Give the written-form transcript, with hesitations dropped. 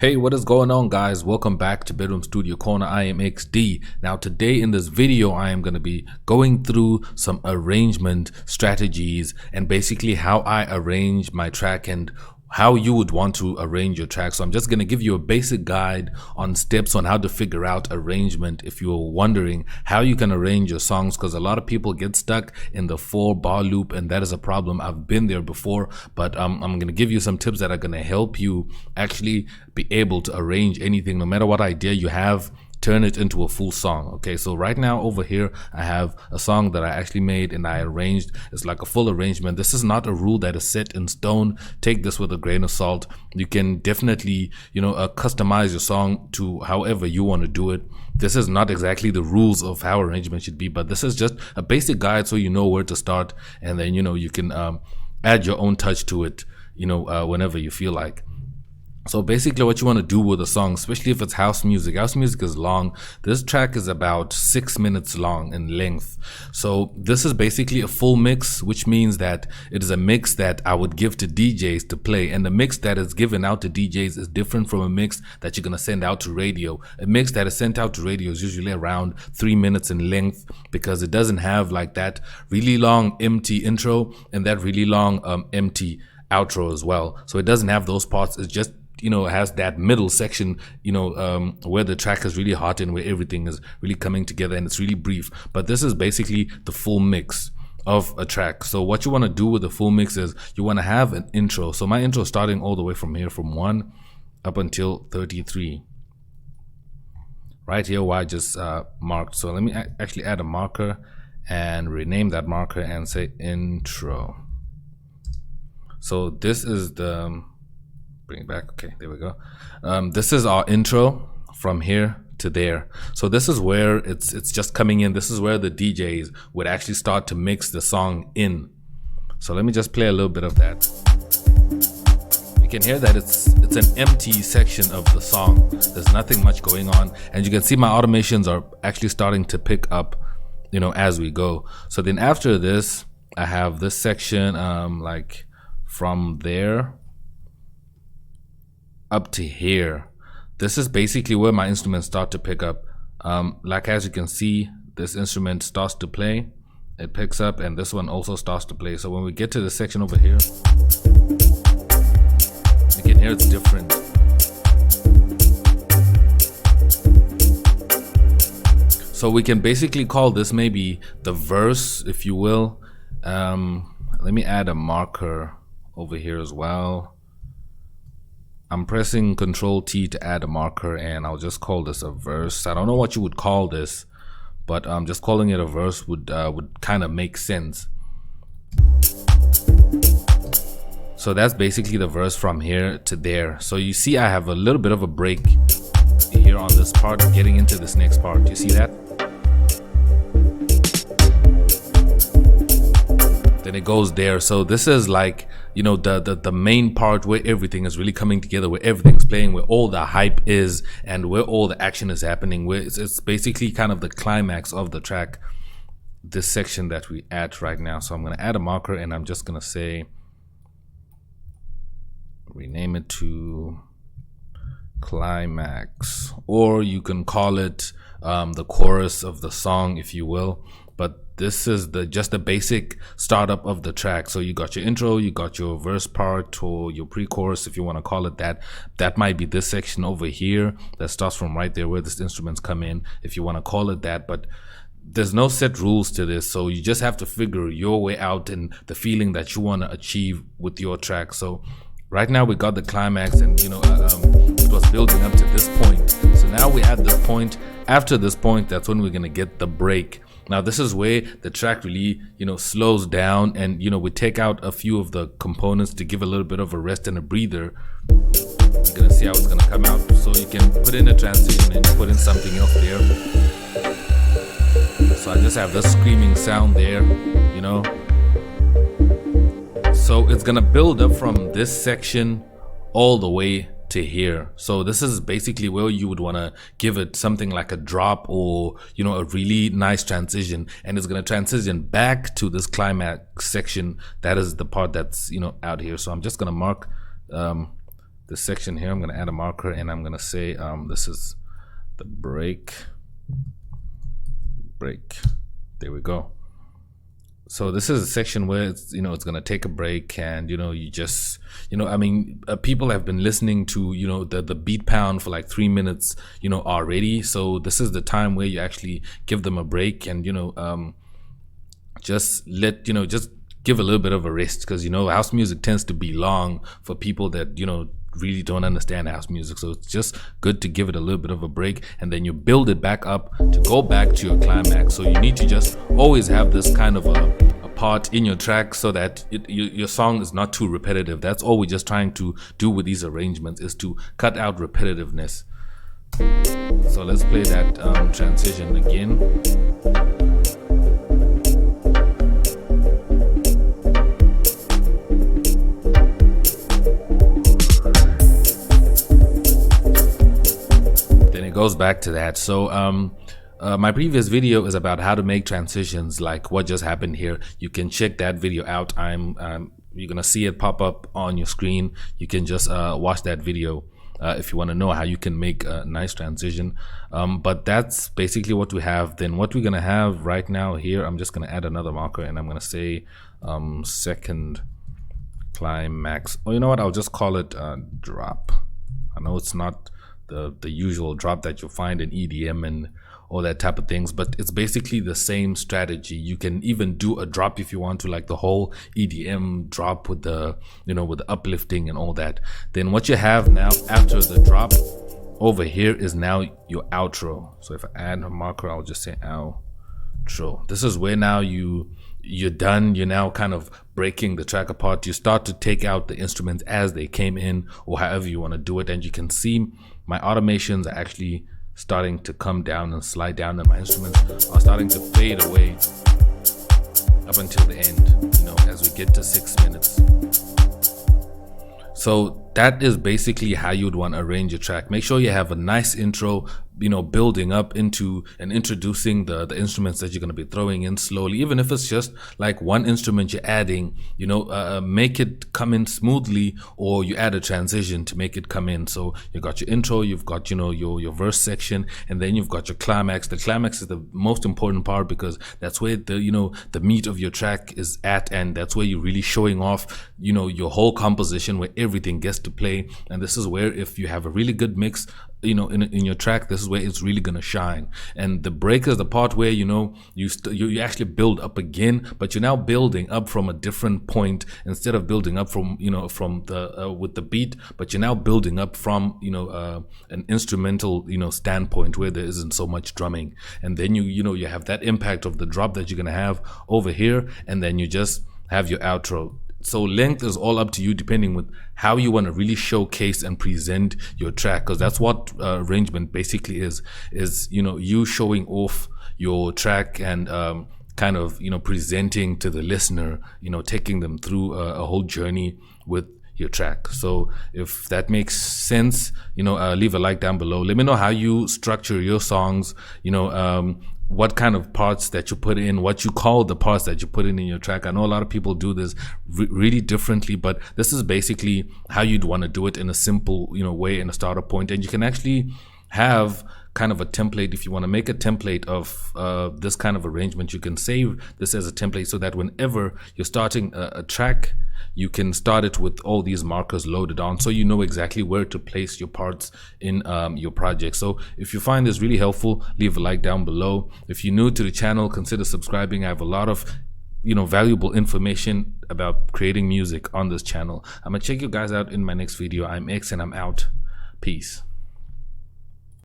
Hey, what is going on, guys? Welcome back to Bedroom Studio Corner. I am XD. Now today in this video I am going to be going through some arrangement strategies and basically how I arrange my track and how you would want to arrange your track. So I'm just going to give you a basic guide on steps on how to figure out arrangement if you're wondering how you can arrange your songs, because a lot of people get stuck in the 4-bar loop, and that is a problem. I've been there before, but I'm going to give you some tips that are going to help you actually be able to arrange anything, no matter what idea you have. Turn it into a full song. Okay, so right now over here I have a song that I actually made and I arranged. It's like a full arrangement. This is not a rule that is set in stone. Take this with a grain of salt. You can definitely customize your song to however you want to do it. This is not exactly the rules of how arrangement should be, but this is just a basic guide so you know where to start, and then you can add your own touch to it whenever you feel like. So basically what you want to do with a song, especially if it's house music is long. This track is about 6 minutes long in length. So this is basically a full mix, which means that it is a mix that I would give to DJs to play. And the mix that is given out to DJs is different from a mix that you're going to send out to radio. A mix that is sent out to radio is usually around 3 minutes in length, because it doesn't have like that really long empty intro and that really long empty outro as well. So it doesn't have those parts. It's just it has that middle section, where the track is really hot and where everything is really coming together, and it's really brief. But this is basically the full mix of a track. So what you want to do with the full mix is you want to have an intro. So my intro is starting all the way from here, from 1 up until 33. Right here where I just marked. So let me actually add a marker and rename that marker and say intro. So this is the bring it back. Okay, there we go. This is our intro from here to there. So this is where it's just coming in. This is where the DJs would actually start to mix the song in. So let me just play a little bit of that. You can hear that it's an empty section of the song. There's nothing much going on, and you can see my automations are actually starting to pick up as we go. So then after this I have this section like from there up to here. This is basically where my instruments start to pick up. Like as you can see, this instrument starts to play, it picks up, and this one also starts to play. So when we get to the section over here, you can hear it's different. So we can basically call this maybe the verse, if you will. Let me add a marker over here as well. I'm pressing Control T to add a marker, and I'll just call this a verse. I don't know what you would call this, but just calling it a verse would kind of make sense. So that's basically the verse from here to there. So you see I have a little bit of a break here on this part, getting into this next part. You see that? Then it goes there. So this is like the main part where everything is really coming together, where everything's playing, where all the hype is and where all the action is happening, where it's basically kind of the climax of the track, this section that we at right now. So I'm going to add a marker, and I'm just going to say rename it to climax, or you can call it the chorus of the song, if you will. But this is just the basic startup of the track. So you got your intro, you got your verse part, or your pre-chorus, if you want to call it that. That might be this section over here that starts from right there where the instruments come in, if you want to call it that. But there's no set rules to this, so you just have to figure your way out and the feeling that you want to achieve with your track. So right now we got the climax, and it was building up to this point. So now we're at this point. After this point, that's when we're going to get the break. Now this is where the track really slows down, and we take out a few of the components to give a little bit of a rest and a breather. You're gonna see how it's gonna come out. So you can put in a transition and put in something else there. So I just have this screaming sound there, So it's gonna build up from this section all the way to here. So this is basically where you would want to give it something like a drop, or a really nice transition, and it's going to transition back to this climax section. That is the part that's out here. So I'm just going to mark this section here, I'm going to add a marker, and I'm going to say this is the break. There we go. So this is a section where it's, you know, it's going to take a break, and, you know, you just, you know, I mean, people have been listening to, you know, the beat pound for like 3 minutes, you know, already. So this is the time where you actually give them a break, and, you know, just give a little bit of a rest, because, you know, house music tends to be long for people that, you know, really don't understand house music. So it's just good to give it a little bit of a break, and then you build it back up to go back to your climax. So you need to just always have this kind of a part in your track, so that your song is not too repetitive. That's all we're just trying to do with these arrangements, is to cut out repetitiveness. So let's play that transition again. Goes back to that. So my previous video is about how to make transitions, like what just happened here. You can check that video out. You're gonna see it pop up on your screen. You can just watch that video if you want to know how you can make a nice transition. But that's basically what we have. Then what we're gonna have right now here, I'm just gonna add another marker, and I'm gonna say second climax. Oh, you know what, I'll just call it drop. I know it's not the usual drop that you'll find in EDM and all that type of things, but it's basically the same strategy. You can even do a drop if you want to, like the whole EDM drop with the, you know, with the uplifting and all that. Then what you have now after the drop over here is now your outro. So if I add a marker, I'll just say outro. This is where now you're done. You're now kind of breaking the track apart. You start to take out the instruments as they came in, or however you want to do it, and you can see my automations are actually starting to come down and slide down, and my instruments are starting to fade away up until the end, you know, as we get to 6 minutes. So that is basically how you'd want to arrange your track. Make sure you have a nice intro, you know, building up into and introducing the instruments that you're going to be throwing in slowly. Even if it's just like one instrument you're adding, you know, make it come in smoothly, or you add a transition to make it come in. So you got your intro, you've got, you know, your verse section, and then you've got your climax. The climax is the most important part, because that's where the, you know, the meat of your track is at, and that's where you're really showing off, you know, your whole composition, where everything gets to play. And this is where, if you have a really good mix, you know, in your track, this is where it's really gonna shine. And the break is the part where, you know, you actually build up again, but you're now building up from a different point, instead of building up from, you know, from the with the beat, but you're now building up from, you know, an instrumental, you know, standpoint, where there isn't so much drumming. And then you know, you have that impact of the drop that you're gonna have over here, and then you just have your outro. So length is all up to you, depending with how you want to really showcase and present your track, because that's what arrangement basically is, you know, you showing off your track and kind of, you know, presenting to the listener, you know, taking them through a whole journey with your track. So if that makes sense, you know, leave a like down below. Let me know how you structure your songs, you know, what kind of parts that you put in, what you call the parts that you put in your track. I know a lot of people do this really differently, but this is basically how you'd want to do it in a simple, you know, way, in a starter point. And you can actually have kind of a template. If you want to make a template of this kind of arrangement, you can save this as a template, so that whenever you're starting a track, you can start it with all these markers loaded on, so you know exactly where to place your parts in your project. So if you find this really helpful, leave a like down below. If you're new to the channel, consider subscribing. I have a lot of, you know, valuable information about creating music on this channel. I'm gonna check you guys out in my next video. I'm X, and I'm out. Peace.